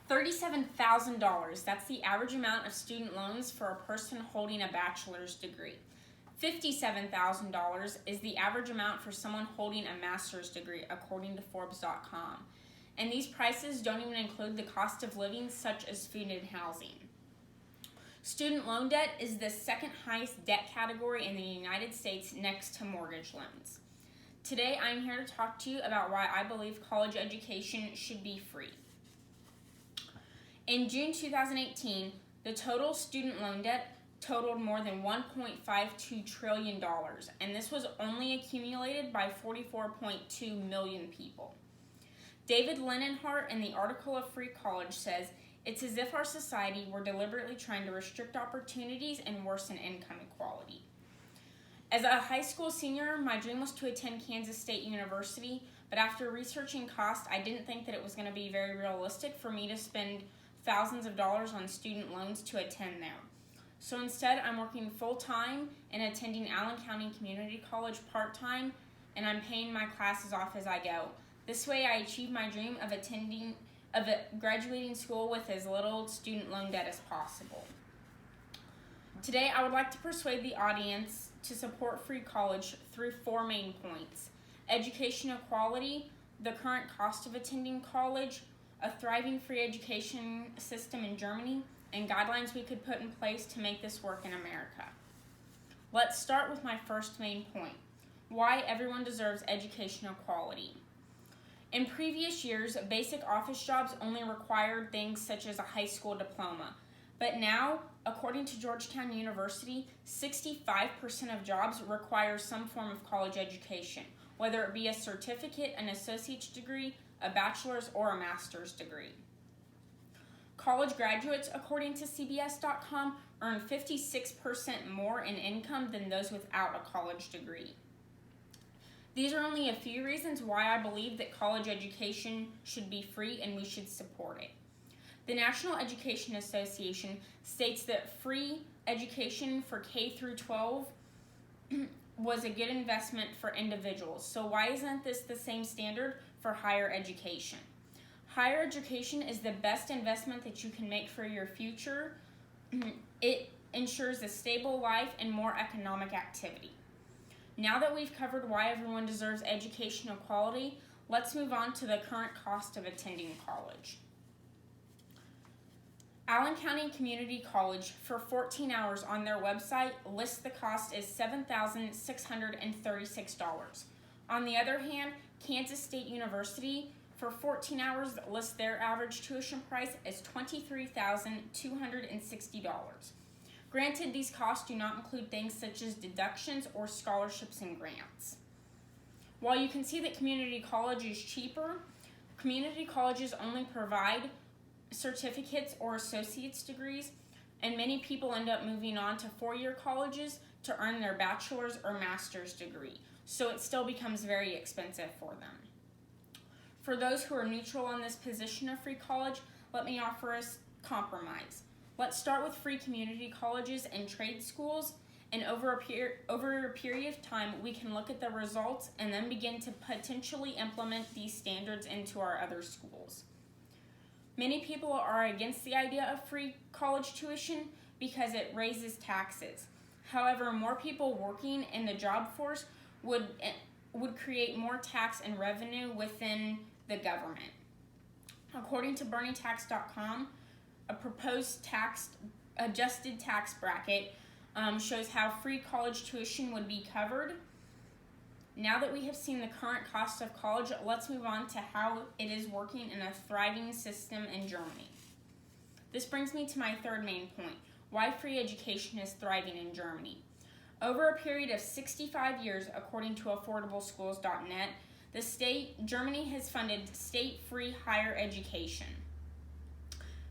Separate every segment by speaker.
Speaker 1: $37,000, that's the average amount of student loans for a person holding a bachelor's degree. $57,000 is the average amount for someone holding a master's degree, according to Forbes.com. And these prices don't even include the cost of living, such as food and housing. Student loan debt is the second highest debt category in the United States, next to mortgage loans. Today, I'm here to talk to you about why I believe college education should be free. In June 2018, the total student loan debt totaled more than $1.52 trillion, and this was only accumulated by 44.2 million people. David Lenenhart in the article of Free College says, "It's as if our society were deliberately trying to restrict opportunities and worsen income equality." As a high school senior, my dream was to attend Kansas State University, but after researching cost, I didn't think that it was going to be very realistic for me to spend thousands of dollars on student loans to attend there. So instead, I'm working full-time and attending Allen County Community College part-time, and I'm paying my classes off as I go. This way, I achieve my dream of graduating school with as little student loan debt as possible. Today, I would like to persuade the audience to support free college through 4 main points: education equality, the current cost of attending college, a thriving free education system in Germany, and guidelines we could put in place to make this work in America. Let's start with my first main point: why everyone deserves education equality. In previous years, basic office jobs only required things such as a high school diploma. But now, according to Georgetown University, 65% of jobs require some form of college education, whether it be a certificate, an associate's degree, a bachelor's, or a master's degree. College graduates, according to CBS.com, earn 56% more in income than those without a college degree. These are only a few reasons why I believe that college education should be free and we should support it. The National Education Association states that free education for K through 12 was a good investment for individuals. So why isn't this the same standard for higher education? Higher education is the best investment that you can make for your future. It ensures a stable life and more economic activity. Now that we've covered why everyone deserves education equality, let's move on to the current cost of attending college. Allen County Community College, for 14 hours on their website, lists the cost as $7,636. On the other hand, Kansas State University, for 14 hours, lists their average tuition price as $23,260. Granted, these costs do not include things such as deductions or scholarships and grants. While you can see that community college is cheaper, community colleges only provide certificates or associate's degrees, and many people end up moving on to 4-year colleges to earn their bachelor's or master's degree, so it still becomes very expensive for them. For those who are neutral on this position of free college, let me offer us compromise. Let's start with free community colleges and trade schools, and over a period of time, we can look at the results and then begin to potentially implement these standards into our other schools. Many people are against the idea of free college tuition because it raises taxes. However, more people working in the job force would create more tax and revenue within the government. According to BernieTax.com, a proposed adjusted tax bracket shows how free college tuition would be covered. Now that we have seen the current cost of college, let's move on to how it is working in a thriving system in Germany. This brings me to my third main point: why free education is thriving in Germany. Over a period of 65 years, according to AffordableSchools.net, Germany has funded state-free higher education.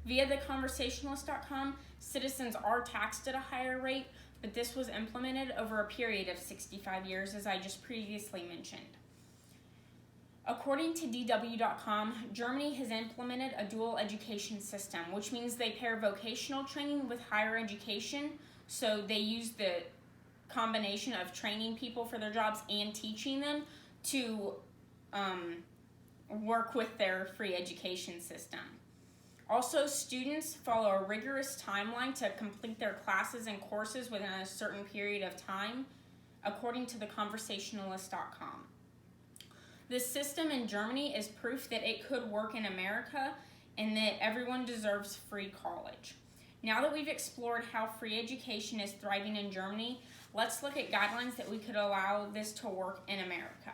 Speaker 1: Via theconversationalist.com, citizens are taxed at a higher rate, but this was implemented over a period of 65 years, as I just previously mentioned. According to DW.com, Germany has implemented a dual education system, which means they pair vocational training with higher education, so they use the combination of training people for their jobs and teaching them to work with their free education system. Also, students follow a rigorous timeline to complete their classes and courses within a certain period of time, according to theconversationalist.com. This system in Germany is proof that it could work in America and that everyone deserves free college. Now that we've explored how free education is thriving in Germany, let's look at guidelines that we could allow this to work in America.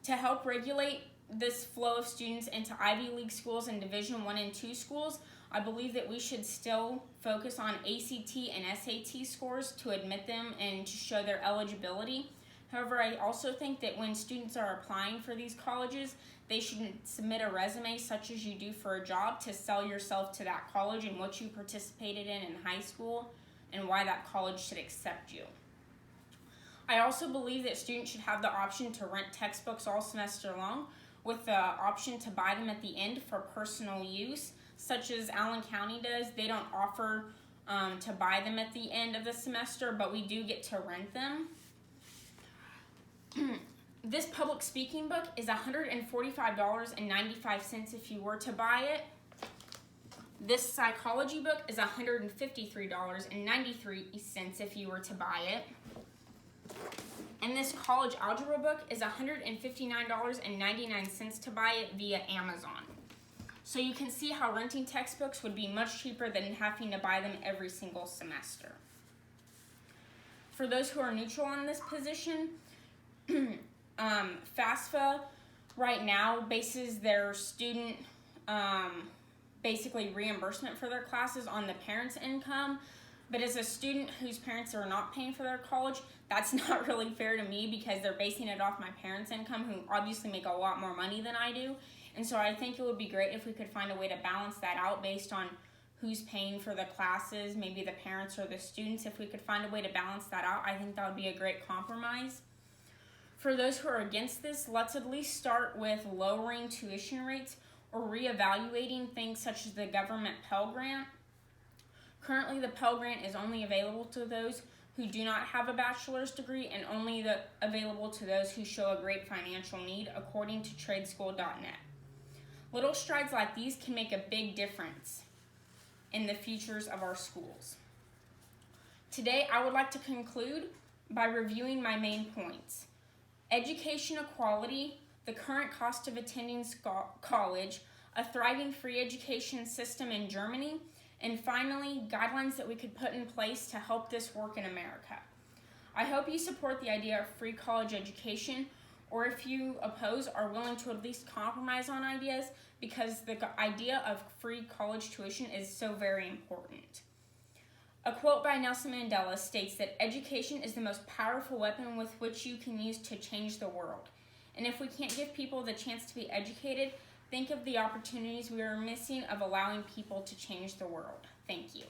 Speaker 1: To help regulate this flow of students into Ivy League schools and Division I and II schools, I believe that we should still focus on ACT and SAT scores to admit them and to show their eligibility. However, I also think that when students are applying for these colleges, they should submit a resume such as you do for a job to sell yourself to that college and what you participated in high school and why that college should accept you. I also believe that students should have the option to rent textbooks all semester long with the option to buy them at the end for personal use, such as Allen County does. They don't offer to buy them at the end of the semester, but we do get to rent them. This public speaking book is $145.95 if you were to buy it. This psychology book is $153.93 if you were to buy it. And this college algebra book is $159.99 to buy it via Amazon. So you can see how renting textbooks would be much cheaper than having to buy them every single semester. For those who are neutral on this position, FAFSA right now bases their student basically reimbursement for their classes on the parents' income. But as a student whose parents are not paying for their college, that's not really fair to me because they're basing it off my parents' income, who obviously make a lot more money than I do. And so I think it would be great if we could find a way to balance that out based on who's paying for the classes, maybe the parents or the students. If we could find a way to balance that out, I think that would be a great compromise. For those who are against this, let's at least start with lowering tuition rates or reevaluating things such as the government Pell Grant. Currently, the Pell Grant is only available to those who do not have a bachelor's degree and only available to those who show a great financial need, according to tradeschool.net. Little strides like these can make a big difference in the futures of our schools. Today, I would like to conclude by reviewing my main points. Education equality, the current cost of attending college, a thriving free education system in Germany, and finally, guidelines that we could put in place to help this work in America. I hope you support the idea of free college education, or if you oppose, are willing to at least compromise on ideas, because the idea of free college tuition is so very important. A quote by Nelson Mandela states that education is the most powerful weapon with which you can use to change the world. And if we can't give people the chance to be educated, think of the opportunities we are missing of allowing people to change the world. Thank you.